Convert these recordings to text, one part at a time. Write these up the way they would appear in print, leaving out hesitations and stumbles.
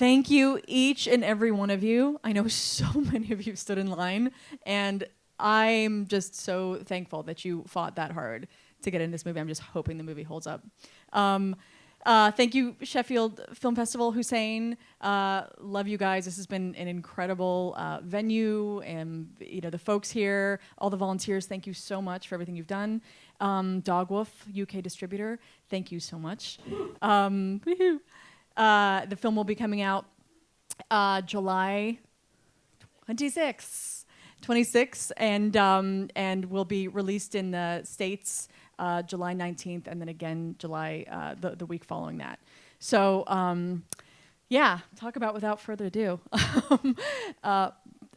Thank you, each and every one of you. I know so many of you stood in line, and I'm just so thankful that you fought that hard to get in this movie. I'm just hoping the movie holds up. Thank you, Sheffield Film Festival, Hussein. Love you guys. This has been an incredible venue, and the folks here, all the volunteers. Thank you so much for everything you've done. Dogwolf, UK distributor. Thank you so much. Woohoo. The film will be coming out July 26, and will be released in the States July 19th, and then again July the week following that. So yeah, talk about without further ado. I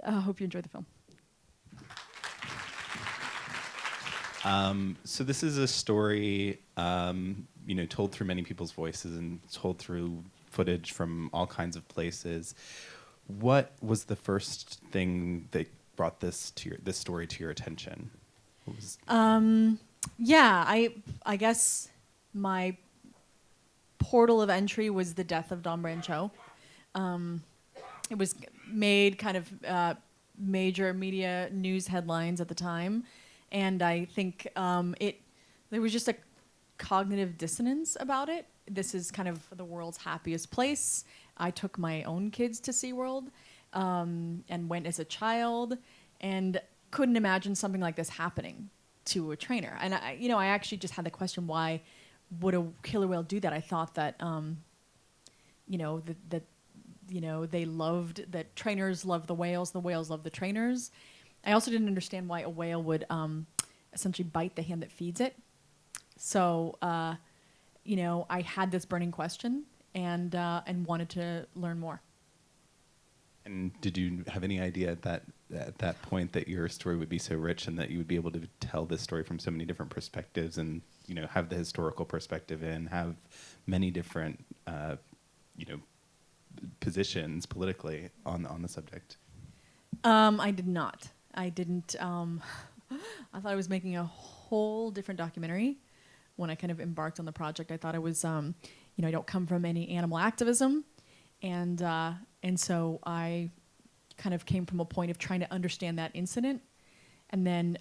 hope you enjoy the film. So this is a story, told through many people's voices and told through footage from all kinds of places. What was the first thing that brought this story to your attention? What was I guess my portal of entry was the death of Don Brancho. It was made kind of major media news headlines at the time. And I think there was just a cognitive dissonance about it. This is kind of the world's happiest place. I took my own kids to SeaWorld and went as a child and couldn't imagine something like this happening to a trainer. And I actually just had the question, why would a killer whale do that? I thought that they loved, that trainers loved the whales loved the trainers. I also didn't understand why a whale would essentially bite the hand that feeds it. So, I had this burning question and wanted to learn more. And did you have any idea at that point that your story would be so rich and that you would be able to tell this story from so many different perspectives and, have the historical perspective and have many different, positions politically on the subject? I did not. I didn't. I thought I was making a whole different documentary when I kind of embarked on the project. I thought I was, I don't come from any animal activism, and so I kind of came from a point of trying to understand that incident, and then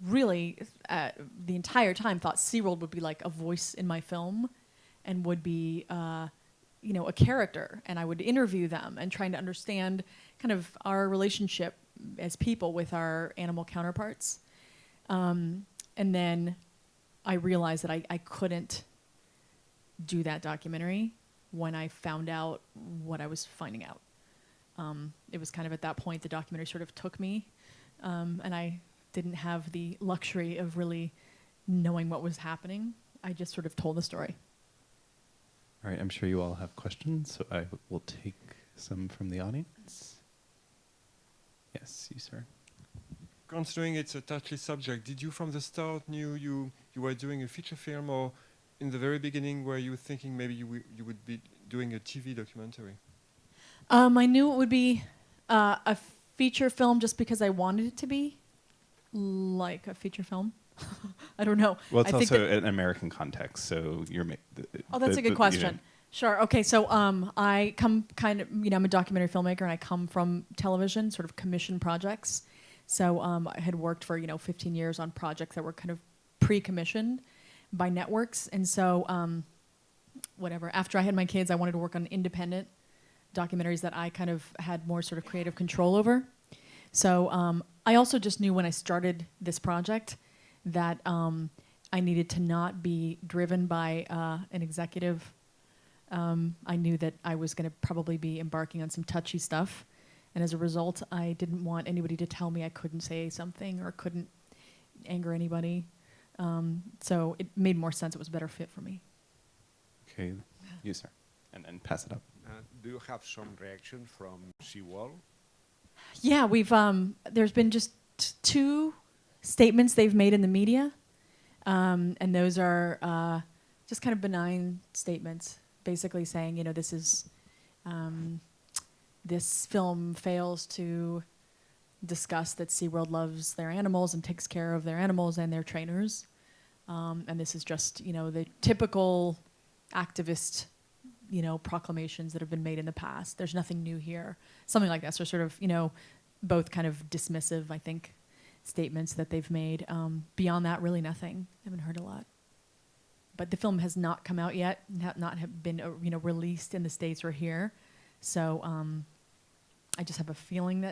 really the entire time thought SeaWorld would be like a voice in my film, and would be a character, and I would interview them and trying to understand kind of our relationship as people with our animal counterparts. And then I realized that I couldn't do that documentary when I found out what I was finding out. It was kind of at that point the documentary sort of took me, and I didn't have the luxury of really knowing what was happening. I just sort of told the story. All right, I'm sure you all have questions, so I will take some from the audience. Yes, you, sir. Considering it's a touchy subject, did you from the start knew you were doing a feature film, or in the very beginning were you thinking maybe you would be doing a TV documentary? I knew it would be a feature film just because I wanted it to be like a feature film. I don't know. Well, it's also an American context, so you're... that's a good question. Sure. Okay. So I come kind of, I'm a documentary filmmaker, and I come from television, sort of commission projects. So I had worked for 15 years on projects that were kind of pre-commissioned by networks, and so whatever. After I had my kids, I wanted to work on independent documentaries that I kind of had more sort of creative control over. So I also just knew when I started this project that I needed to not be driven by an executive. I knew that I was going to probably be embarking on some touchy stuff, and as a result, I didn't want anybody to tell me I couldn't say something or couldn't anger anybody. So it made more sense. It was a better fit for me. Okay, you, sir, and pass it up. Do you have some reaction from SeaWorld? Yeah, we've there's been just two statements they've made in the media, and those are just kind of benign statements, basically saying, this is this film fails to discuss that SeaWorld loves their animals and takes care of their animals and their trainers, and this is just the typical activist proclamations that have been made in the past. There's nothing new here. Something like that. So sort of, both kind of dismissive, I think, statements that they've made. Beyond that, really nothing. I haven't heard a lot. But the film has not come out yet, not have been released in the States or here. So I just have a feeling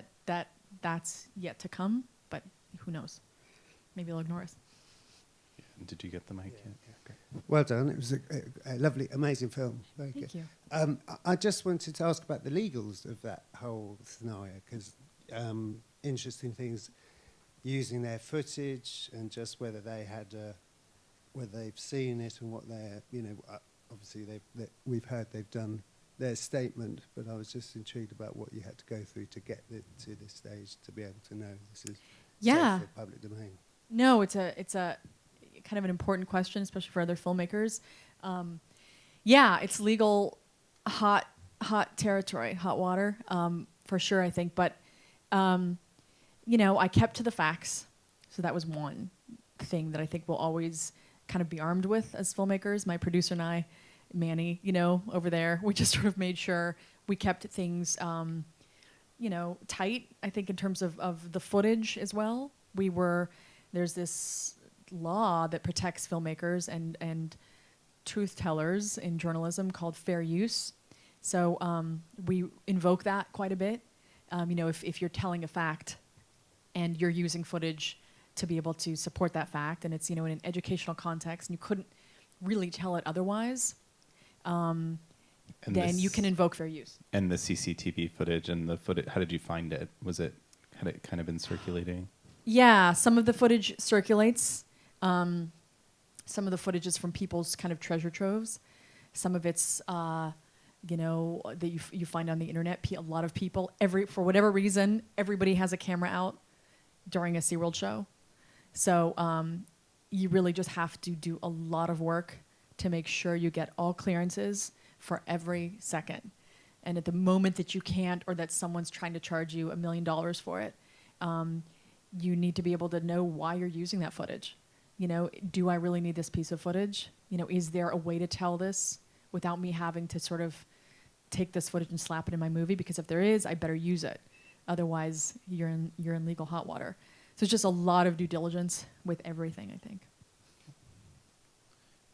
that's yet to come, but who knows? Maybe they'll ignore us. Did you get the mic yet? Yeah, great. Well done. It was a lovely, amazing film. Very Thank good. you. I just wanted to ask about the legals of that whole scenario, because interesting things, using their footage and just whether they had, whether they've seen it and what they're, obviously we've heard they've done their statement, but I was just intrigued about what you had to go through to get to this stage to be able to know this is safe for public domain. No, it's a kind of an important question, especially for other filmmakers. It's legal, hot territory, hot water, for sure, I think. But, I kept to the facts. So that was one thing that I think we'll always kind of be armed with as filmmakers. My producer and I, Manny, over there, we just sort of made sure we kept things, tight, I think, in terms of the footage as well. There's this law that protects filmmakers and truth tellers in journalism called fair use. So we invoke that quite a bit. If you're telling a fact and you're using footage to be able to support that fact, and it's in an educational context, and you couldn't really tell it otherwise, then you can invoke fair use. And the CCTV footage and the footage, how did you find it? Had it kind of been circulating? Yeah, some of the footage circulates. Some of the footage is from people's kind of treasure troves. Some of it's, that you find on the internet. A lot of people, for whatever reason, everybody has a camera out during a SeaWorld show. So you really just have to do a lot of work to make sure you get all clearances for every second. And at the moment that you can't, or that someone's trying to charge you $1 million for it, you need to be able to know why you're using that footage. Do I really need this piece of footage? Is there a way to tell this without me having to sort of take this footage and slap it in my movie? Because if there is, I better use it. Otherwise, you're in legal hot water. So it's just a lot of due diligence with everything, I think.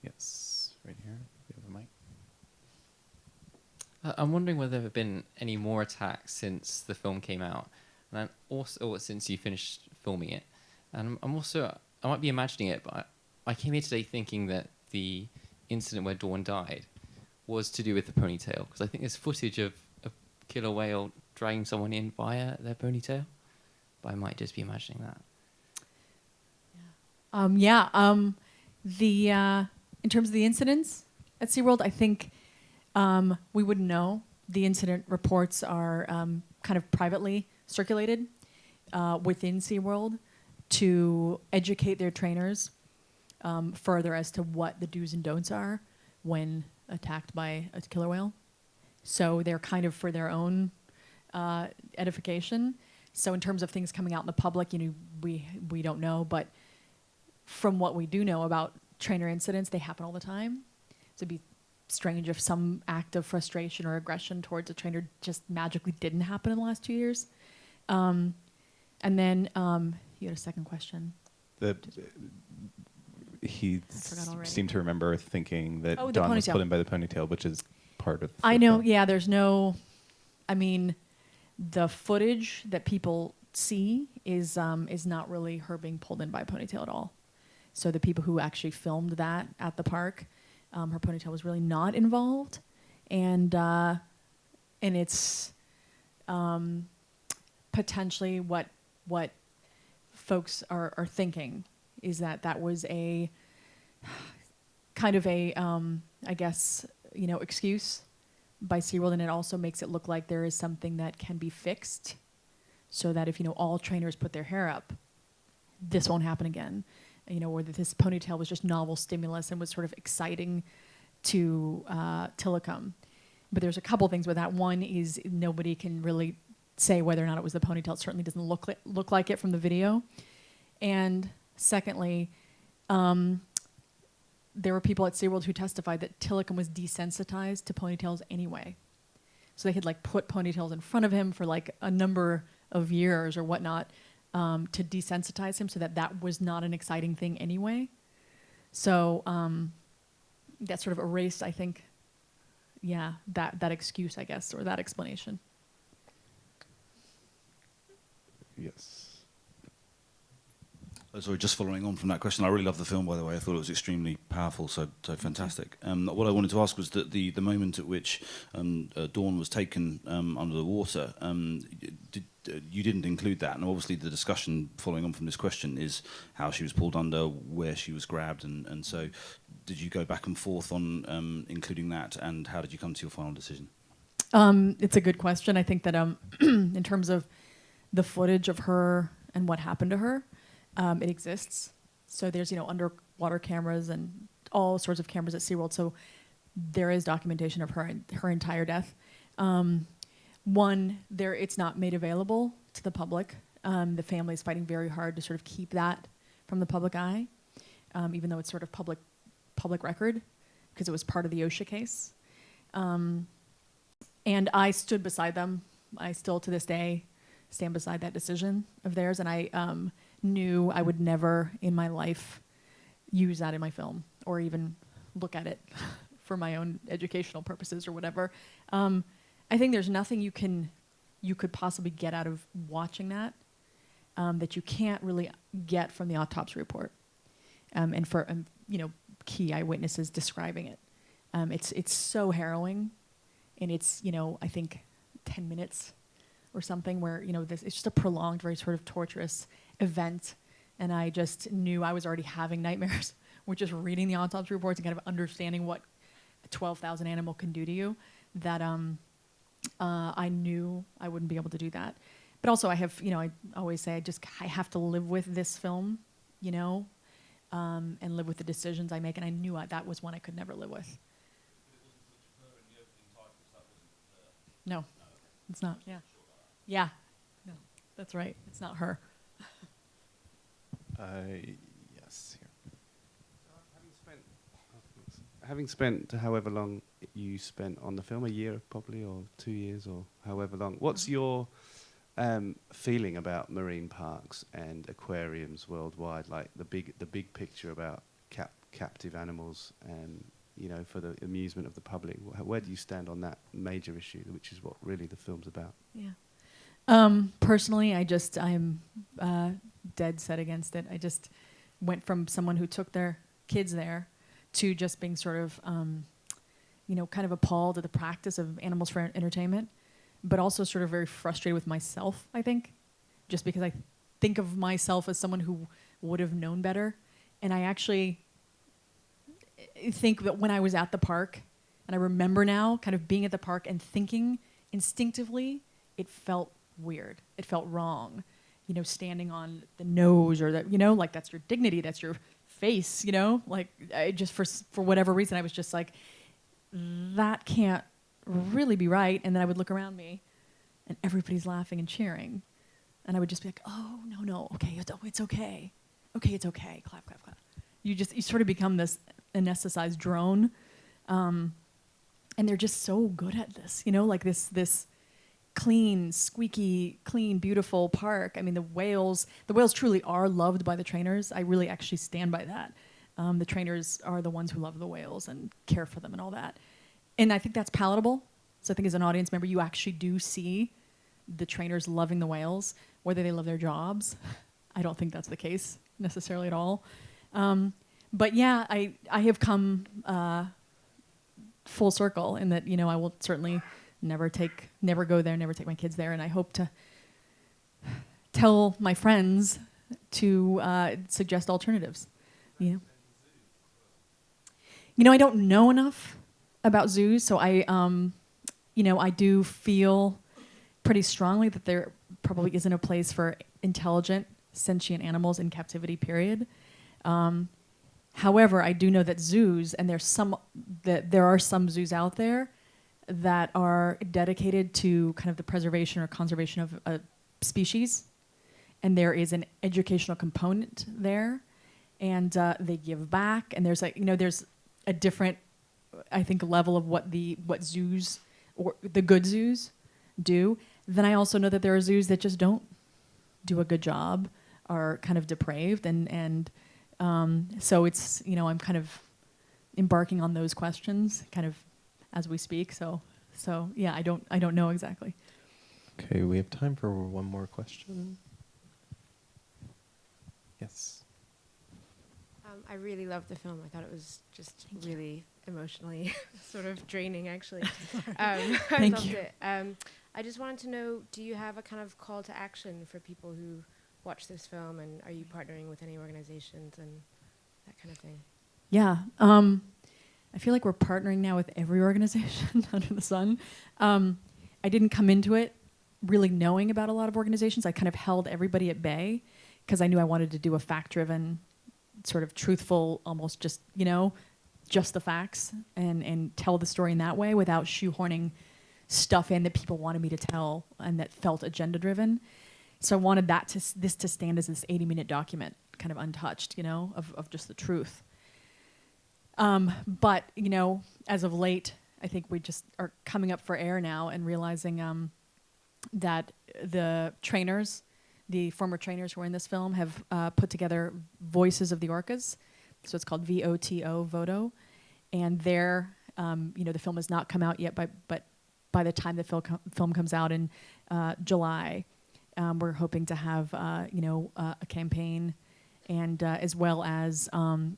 Yes, right here. We have a mic. I'm wondering whether there have been any more attacks since the film came out, and also since you finished filming it. And I might be imagining it, but I came here today thinking that the incident where Dawn died was to do with the ponytail, because I think there's footage of a killer whale dragging someone in via their ponytail, but I might just be imagining that. In terms of the incidents at SeaWorld, I think we wouldn't know. The incident reports are kind of privately circulated within SeaWorld to educate their trainers further as to what the do's and don'ts are when attacked by a killer whale. So they're kind of for their own edification. So in terms of things coming out in the public, we don't know. But from what we do know about trainer incidents, they happen all the time. So it'd be strange if some act of frustration or aggression towards a trainer just magically didn't happen in the last 2 years. And then you had a second question. He seemed to remember thinking that Dawn was pulled in by the ponytail, which is part of. I know. Film. Yeah, there's no. I mean, the footage that people see is not really her being pulled in by a ponytail at all. So the people who actually filmed that at the park, her ponytail was really not involved, and it's potentially what folks are thinking is that was a kind of a I guess excuse by SeaWorld, and it also makes it look like there is something that can be fixed, so that if all trainers put their hair up, this won't happen again. Or that this ponytail was just novel stimulus and was sort of exciting to Tillicum. But there's a couple things with that. One is nobody can really say whether or not it was the ponytail. It certainly doesn't look like it from the video. And secondly, there were people at SeaWorld who testified that Tilikum was desensitized to ponytails anyway. So they had like put ponytails in front of him for like a number of years or whatnot to desensitize him so that that was not an exciting thing anyway. So that sort of erased, I think, yeah, that excuse, I guess, or that explanation. Yes. Sorry, just following on from that question, I really love the film, by the way. I thought it was extremely powerful, so fantastic. What I wanted to ask was that the moment at which Dawn was taken under the water, you didn't include that, and obviously the discussion following on from this question is how she was pulled under, where she was grabbed, and so did you go back and forth on including that, and how did you come to your final decision? It's a good question. I think that in terms of the footage of her and what happened to her, it exists. So there's, underwater cameras and all sorts of cameras at SeaWorld. So there is documentation of her entire death. It's not made available to the public. The family is fighting very hard to sort of keep that from the public eye, even though it's sort of public record, because it was part of the OSHA case. And I stood beside them. I still, to this day, stand beside that decision of theirs, and I knew I would never in my life use that in my film or even look at it for my own educational purposes or whatever. I think there's nothing you could possibly get out of watching that that you can't really get from the autopsy report and for key eyewitnesses describing it. It's so harrowing, and it's I think 10 minutes or something where it's just a prolonged, very sort of torturous event, and I just knew I was already having nightmares with just reading the autopsy reports and kind of understanding what a 12,000 animal can do to you, that I knew I wouldn't be able to do that. But also I have, I always say I have to live with this film, and live with the decisions I make, and I knew that was one I could never live with. No, it's not, yeah. Yeah, no, that's right, it's not her. Yes. Here. Having spent however long you spent on the film, a year probably, or 2 years, or however long, what's your feeling about marine parks and aquariums worldwide? Like the big picture about captive animals, and for the amusement of the public. Where do you stand on that major issue, which is what really the film's about? Yeah. Personally, I'm dead set against it. I just went from someone who took their kids there to just being sort of, kind of appalled at the practice of animals for entertainment, but also sort of very frustrated with myself, I think, just because I think of myself as someone who would have known better. And I actually think that when I was at the park, and I remember now kind of being at the park and thinking instinctively, it felt weird. It felt wrong, standing on the nose, or that, like that's your dignity, that's your face, like I just, for whatever reason, I was just like, that can't really be right. And then I would look around me and everybody's laughing and cheering. And I would just be like, oh, no, okay, it's okay. Okay, it's okay, clap, clap, clap. You sort of become this anesthetized drone. And they're just so good at this, like this clean, squeaky, clean, beautiful park. I mean, the whales truly are loved by the trainers. I really actually stand by that. The trainers are the ones who love the whales and care for them and all that. And I think that's palatable. So I think as an audience member, you actually do see the trainers loving the whales, whether they love their jobs. I don't think that's the case necessarily at all. But yeah, I have come full circle in that, I will certainly never go there, never take my kids there, and I hope to tell my friends to suggest alternatives. I don't know enough about zoos, so I do feel pretty strongly that there probably isn't a place for intelligent, sentient animals in captivity, period. However, I do know that zoos, and there are some zoos out there that are dedicated to kind of the preservation or conservation of a species, and there is an educational component there, and they give back. And there's there's a different, I think, level of what zoos or the good zoos do. Then I also know that there are zoos that just don't do a good job, are kind of depraved, and so it's I'm kind of embarking on those questions kind of as we speak. So yeah, I don't know exactly. Okay, we have time for one more question. Yes. I really loved the film. I thought it was just really emotionally sort of draining, actually. I loved it. I just wanted to know, do you have a kind of call to action for people who watch this film, and are you partnering with any organizations and that kind of thing? Yeah. I feel like we're partnering now with every organization under the sun. I didn't come into it really knowing about a lot of organizations. I kind of held everybody at bay because I knew I wanted to do a fact-driven, sort of truthful, almost just, just the facts and tell the story in that way without shoehorning stuff in that people wanted me to tell and that felt agenda-driven. So I wanted this to stand as this 80-minute document, kind of untouched, of just the truth. But, as of late, I think we just are coming up for air now and realizing that the trainers, the former trainers who were in this film, have put together Voices of the Orcas. So it's called VOTO, Voto. And there, the film has not come out yet, but by the time the film comes out in July, we're hoping to have, a campaign, and as well as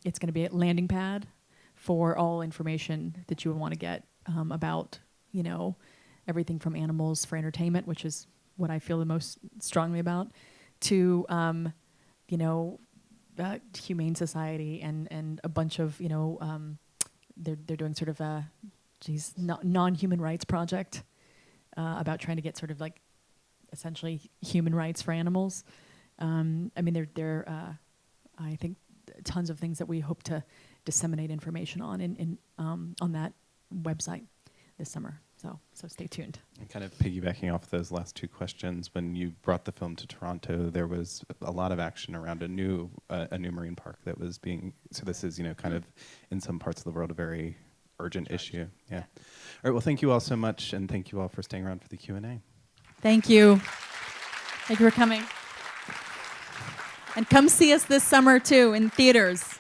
it's going to be a landing pad for all information that you would want to get about, everything from animals for entertainment, which is what I feel the most strongly about, to, Humane Society and a bunch of, they're doing sort of a non-human rights project about trying to get sort of like essentially human rights for animals. There I think tons of things that we hope to disseminate information on on that website this summer. So stay tuned. And kind of piggybacking off those last two questions, when you brought the film to Toronto, there was a lot of action around a new marine park that was being. So this is kind of in some parts of the world a very urgent issue. Yeah. All right. Well, thank you all so much, and thank you all for staying around for the Q&A. Thank you. Thank you for coming. And come see us this summer too in theaters.